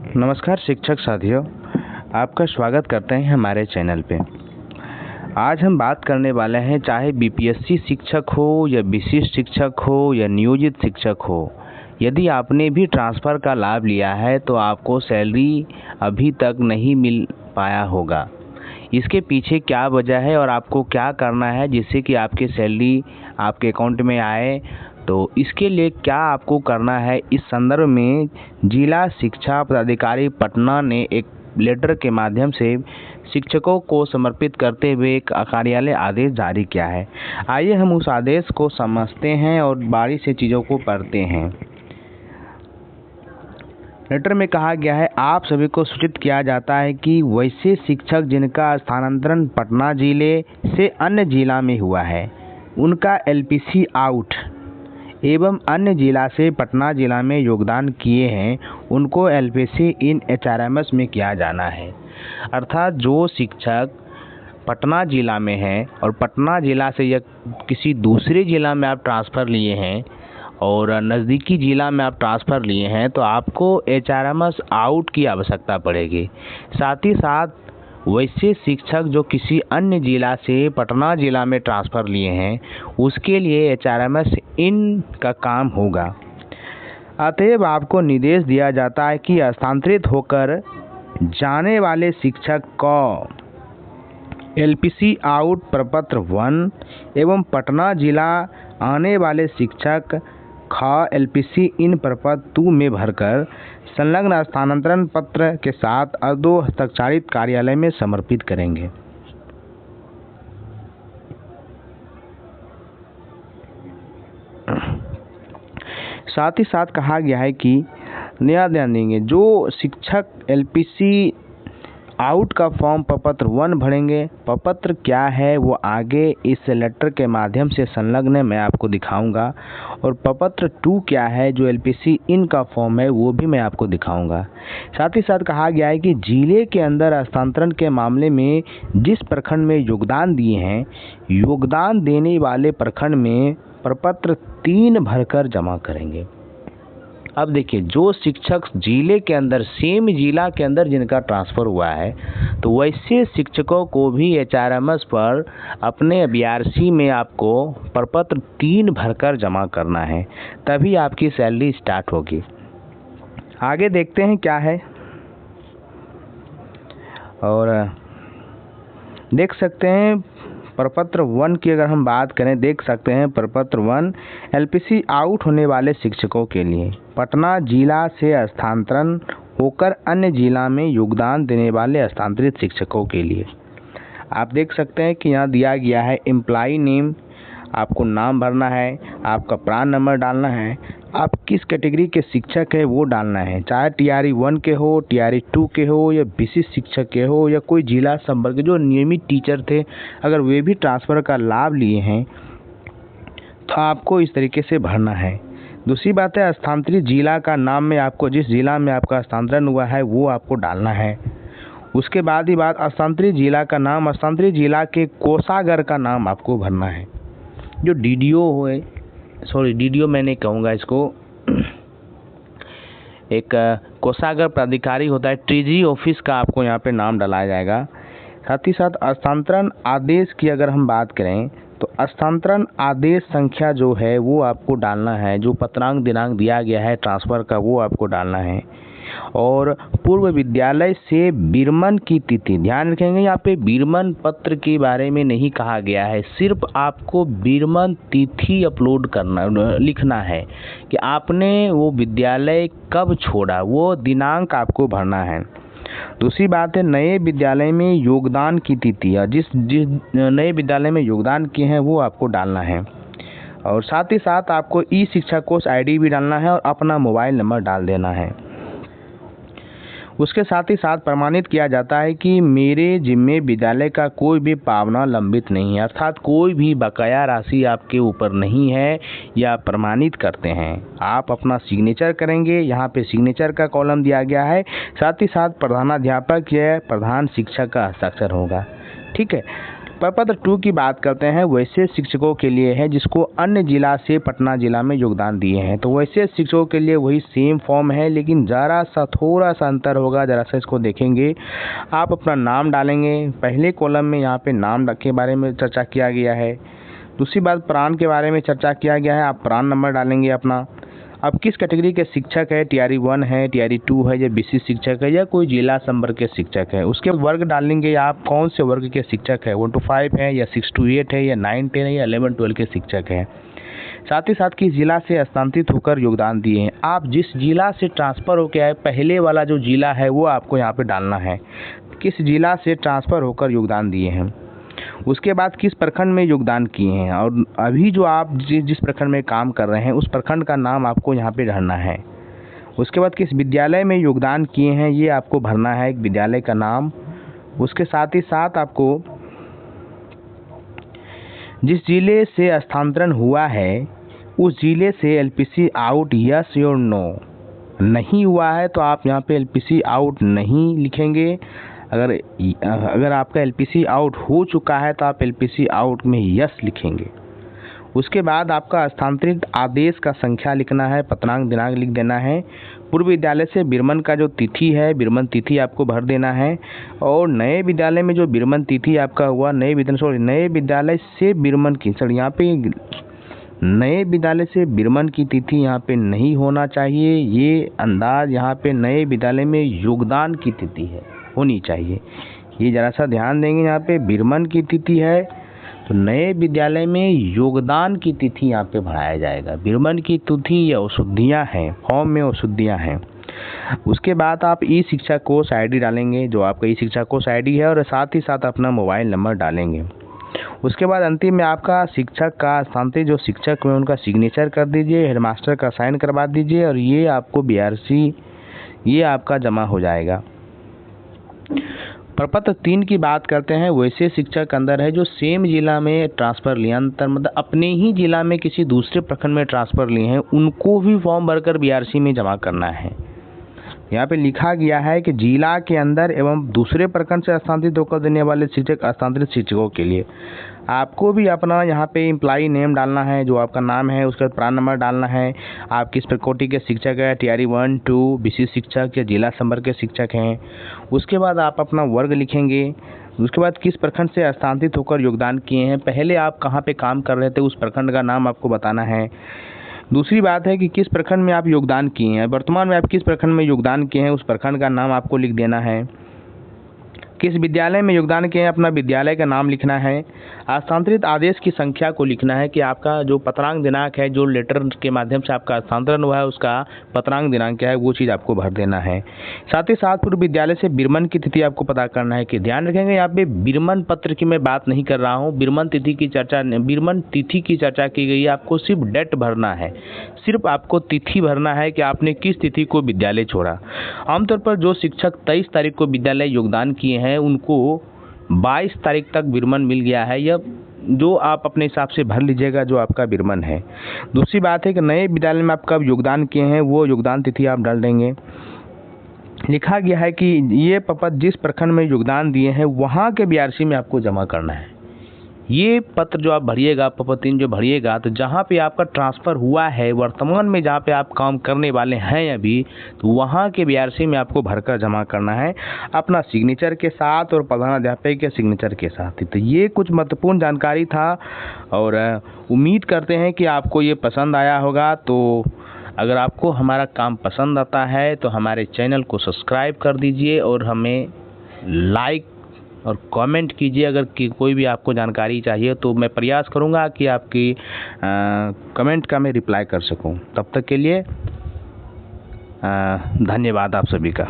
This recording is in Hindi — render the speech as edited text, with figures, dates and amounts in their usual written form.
नमस्कार शिक्षक साथियों, आपका स्वागत करते हैं हमारे चैनल पे। आज हम बात करने वाले हैं, चाहे बीपीएससी शिक्षक हो या विशिष्ट शिक्षक हो या नियोजित शिक्षक हो, यदि आपने भी ट्रांसफ़र का लाभ लिया है तो आपको सैलरी अभी तक नहीं मिल पाया होगा। इसके पीछे क्या वजह है और आपको क्या करना है जिससे कि आपकी सैलरी आपके अकाउंट में आए, तो इसके लिए क्या आपको करना है, इस संदर्भ में जिला शिक्षा पदाधिकारी पटना ने एक लेटर के माध्यम से शिक्षकों को समर्पित करते हुए एक कार्यालय आदेश जारी किया है। आइए हम उस आदेश को समझते हैं और बारीकी से चीज़ों को पढ़ते हैं। लेटर में कहा गया है, आप सभी को सूचित किया जाता है कि वैसे शिक्षक जिनका स्थानांतरण पटना जिले से अन्य जिला में हुआ है, उनका एलपीसी आउट एवं अन्य जिला से पटना जिला में योगदान किए हैं, उनको एलपीसी इन एचआरएमएस में किया जाना है। अर्थात जो शिक्षक पटना जिला में है और पटना जिला से या किसी दूसरे जिला में आप ट्रांसफ़र लिए हैं और नज़दीकी जिला में आप ट्रांसफ़र लिए हैं, तो आपको एचआरएमएस आउट की आवश्यकता पड़ेगी। साथ ही साथ वैसे शिक्षक जो किसी अन्य जिला से पटना जिला में ट्रांसफ़र लिए हैं, उसके लिए एचआरएमएस इन का काम होगा। अतएव आपको निर्देश दिया जाता है कि स्थानांतरित होकर जाने वाले शिक्षक को एलपीसी आउट प्रपत्र 1 एवं पटना जिला आने वाले शिक्षक ख एलपीसी इन प्रपत्र 2 में भरकर संलग्न स्थानांतरण पत्र के साथ अर्धो हस्ताक्षरित कार्यालय में समर्पित करेंगे। साथ ही साथ कहा गया है कि नया ध्यान देंगे, जो शिक्षक एलपीसी आउट का फॉर्म प्रपत्र 1 भरेंगे, प्रपत्र क्या है वो आगे इस लेटर के माध्यम से संलग्न है, मैं आपको दिखाऊंगा, और प्रपत्र 2 क्या है जो एलपीसी इन का फॉर्म है वो भी मैं आपको दिखाऊंगा। साथ ही साथ कहा गया है कि जिले के अंदर हस्तांतरण के मामले में जिस प्रखंड में योगदान दिए हैं, योगदान देने वाले प्रखंड में प्रपत्र 3 भरकर जमा करेंगे। अब देखिए, जो शिक्षक जिले के अंदर, सेम जिला के अंदर जिनका ट्रांसफ़र हुआ है, तो वैसे शिक्षकों को भी एचआरएमएस पर अपने बीआरसी में आपको प्रपत्र 3 भरकर जमा करना है, तभी आपकी सैलरी स्टार्ट होगी। आगे देखते हैं क्या है, और देख सकते हैं प्रपत्र 1 की अगर हम बात करें, देख सकते हैं प्रपत्र 1 एलपीसी आउट होने वाले शिक्षकों के लिए पटना जिला से स्थानांतरण होकर अन्य जिला में योगदान देने वाले स्थानांतरित शिक्षकों के लिए। आप देख सकते हैं कि यहाँ दिया गया है एम्प्लॉई नेम, आपको नाम भरना है, आपका प्रान नंबर डालना है, आप किस कैटेगरी के शिक्षक है वो डालना है, चाहे टीआरई 1 के हो, टीआरई 2 के हो या विशिष्ट शिक्षक के हो या कोई जिला संपर्क जो नियमित टीचर थे, अगर वे भी ट्रांसफ़र का लाभ लिए हैं तो आपको इस तरीके से भरना है। दूसरी बात है, स्थानांतरित जिला का नाम में आपको जिस जिला में आपका स्थानांतरण हुआ है वो आपको डालना है। उसके बाद ही स्थानांतरित जिला का नाम, स्थानांतरित जिला के कोषागार का नाम आपको भरना है। जो डीडीओ है, सॉरी डीडीओ मैं नहीं कहूँगा इसको, एक कोषागार प्राधिकारी होता है, ट्रेजरी ऑफिस का आपको यहाँ पे नाम डाला जाएगा। साथ ही साथ स्थानांतरण आदेश की अगर हम बात करें तो स्थानांतरण आदेश संख्या जो है वो आपको डालना है, जो पत्रांक दिनांक दिया गया है ट्रांसफ़र का वो आपको डालना है, और पूर्व विद्यालय से विरमण की तिथि, ध्यान रखेंगे यहाँ पे विरमण पत्र के बारे में नहीं कहा गया है, सिर्फ आपको विरमण तिथि अपलोड करना, लिखना है कि आपने वो विद्यालय कब छोड़ा, वो दिनांक आपको भरना है। दूसरी बात है, नए विद्यालय में योगदान की तिथि, जिस नए विद्यालय में योगदान किए हैं वो आपको डालना है, और साथ ही साथ आपको ई शिक्षा कोष आईडी भी डालना है और अपना मोबाइल नंबर डाल देना है। उसके साथ ही साथ प्रमाणित किया जाता है कि मेरे जिम्मे विद्यालय का कोई भी पावना लंबित नहीं है, अर्थात कोई भी बकाया राशि आपके ऊपर नहीं है, या प्रमाणित करते हैं। आप अपना सिग्नेचर करेंगे, यहाँ पे सिग्नेचर का कॉलम दिया गया है, साथ ही साथ प्रधानाध्यापक या प्रधान शिक्षक का हस्ताक्षर होगा। ठीक है, प्रपत्र 2 की बात करते हैं, वैसे शिक्षकों के लिए है जिसको अन्य जिला से पटना जिला में योगदान दिए हैं। तो वैसे शिक्षकों के लिए वही सेम फॉर्म है, लेकिन ज़रा सा थोड़ा सा अंतर होगा। ज़रा सा इसको देखेंगे। आप अपना नाम डालेंगे। पहले कॉलम में यहाँ पे नाम के बारे में चर्चा किया गया है। दूसरी बात प्राण के बारे में चर्चा किया गया है। आप प्राण नंबर डालेंगे अपना। अब किस कैटेगरी के शिक्षक है, टीआरई 1 है, टीआरई 2 है, या बीसी शिक्षक है, या कोई जिला संवर्ग के शिक्षक है। उसके वर्ग डालेंगे आप कौन से वर्ग के शिक्षक है, 1 to 5 है, या 6 to 8 है, या 9 10 है, या 11 12 के शिक्षक है। साथ ही साथ किस जिला से स्थानांतरित होकर योगदान दिए हैं। आप जिस जिला से ट्रांसफ़र होकर आए, पहले वाला जो जिला है वो आपको यहाँ पे डालना है, किस जिला से ट्रांसफ़र होकर योगदान दिए हैं। उसके बाद किस प्रखंड में योगदान किए हैं, और अभी जो आप जिस प्रखंड में काम कर रहे हैं उस प्रखंड का नाम आपको यहाँ पे भरना है। उसके बाद किस विद्यालय में योगदान किए हैं, ये आपको भरना है, एक विद्यालय का नाम। उसके साथ ही साथ आपको जिस जिले से स्थानांतरण हुआ है उस जिले से एलपीसी आउट, यस और नो। नहीं हुआ है तो आप यहाँ पे एलपीसी आउट नहीं लिखेंगे। अगर आपका एलपीसी आउट हो चुका है तो आप एलपीसी आउट में यस लिखेंगे। उसके बाद आपका स्थानांतरित आदेश का संख्या लिखना है, पत्रांक दिनांक लिख देना है। पूर्व विद्यालय से विरमण का जो तिथि है, विरमण तिथि आपको भर देना है। और नए विद्यालय में जो विरमण तिथि आपका हुआ, नए विद्यालय से विरमण की यहाँ पे नए विद्यालय से विरमण की तिथि यहाँ पे नहीं होना चाहिए। ये अंदाज यहाँ पे नए विद्यालय में योगदान की तिथि है, होनी चाहिए। ये ज़रा सा ध्यान देंगे। यहाँ पे विरमण की तिथि है तो नए विद्यालय में योगदान की तिथि यहाँ पे बढ़ाया जाएगा। विरमण की तिथि या अशुद्धियाँ हैं, फॉर्म में अशुद्धियाँ हैं। उसके बाद आप ई शिक्षा कोष आईडी डालेंगे, जो आपका ई शिक्षा कोष आईडी है, और साथ ही साथ अपना मोबाइल नंबर डालेंगे। उसके बाद अंतिम में आपका शिक्षक का स्थानांतरित जो शिक्षक में उनका सिग्नेचर कर दीजिए, हेडमास्टर का साइन करवा दीजिए, और ये आपको बीआरसी ये आपका जमा हो जाएगा। प्रपत्र 3 की बात करते हैं, वैसे शिक्षक अंदर है जो सेम जिला में ट्रांसफ़र लिए, अंतर मतलब अपने ही जिला में किसी दूसरे प्रखंड में ट्रांसफ़र लिए हैं, उनको भी फॉर्म भरकर बीआरसी में जमा करना है। यहाँ पे लिखा गया है कि जिला के अंदर एवं दूसरे प्रखंड से स्थानांतरित होकर देने वाले शिक्षक स्थानांतरित शिक्षकों के लिए आपको भी अपना यहाँ पे एम्प्लॉई नेम डालना है, जो आपका नाम है। उसके बाद प्राण नंबर डालना है, आप किस कोटि के शिक्षक है, टीआरई 1 2 बीसी शिक्षक या जिला संवर्ग के शिक्षक हैं। उसके बाद आप अपना वर्ग लिखेंगे। उसके बाद किस प्रखंड से स्थानांतरित होकर योगदान किए हैं, पहले आप कहाँ पे काम कर रहे थे उस प्रखंड का नाम आपको बताना है। दूसरी बात है कि किस प्रखंड में आप योगदान किए हैं, वर्तमान में आप किस प्रखंड में योगदान किए हैं उस प्रखंड का नाम आपको लिख देना है। किस विद्यालय में योगदान किए हैं, अपना विद्यालय का नाम लिखना है। स्थानांतरित आदेश की संख्या को लिखना है कि आपका जो पत्रांक दिनांक है, जो लेटर के माध्यम से आपका स्थानांतरण हुआ है उसका पत्रांक दिनांक क्या है, वो चीज़ आपको भर देना है। साथ ही साथ पूर्व विद्यालय से विरमण की तिथि आपको पता करना है। कि ध्यान रखेंगे यहाँ पे विरमण पत्र की मैं बात नहीं कर रहा हूँ, विरमण तिथि की चर्चा की गई है। आपको सिर्फ डेट भरना है, सिर्फ आपको तिथि भरना है कि आपने किस तिथि को विद्यालय छोड़ा। आमतौर पर जो शिक्षक 23 तारीख को विद्यालय योगदान किए हैं उनको 22 तारीख तक विरमण मिल गया है, या जो आप अपने हिसाब से भर लीजिएगा जो आपका विरमण है। दूसरी बात है कि नए विद्यालय में आप कब योगदान किए हैं वो योगदान तिथि आप डाल देंगे। लिखा गया है कि ये पत्र जिस प्रखंड में योगदान दिए हैं वहाँ के बीआरसी में आपको जमा करना है। ये पत्र जो आप भरिएगा, पत्र 3 जो भरिएगा, तो जहाँ पे आपका ट्रांसफ़र हुआ है वर्तमान में जहाँ पे आप काम करने वाले हैं अभी, तो वहाँ के बीआरसी में आपको भरकर जमा करना है अपना सिग्नेचर के साथ और प्रधानाध्यापक के सिग्नेचर के साथ। तो ये कुछ महत्वपूर्ण जानकारी था और उम्मीद करते हैं कि आपको ये पसंद आया होगा। तो अगर आपको हमारा काम पसंद आता है तो हमारे चैनल को सब्सक्राइब कर दीजिए और हमें लाइक और कमेंट कीजिए। अगर कोई भी आपको जानकारी चाहिए तो मैं प्रयास करूंगा कि आपकी कमेंट का मैं रिप्लाई कर सकूं। तब तक के लिए धन्यवाद आप सभी का।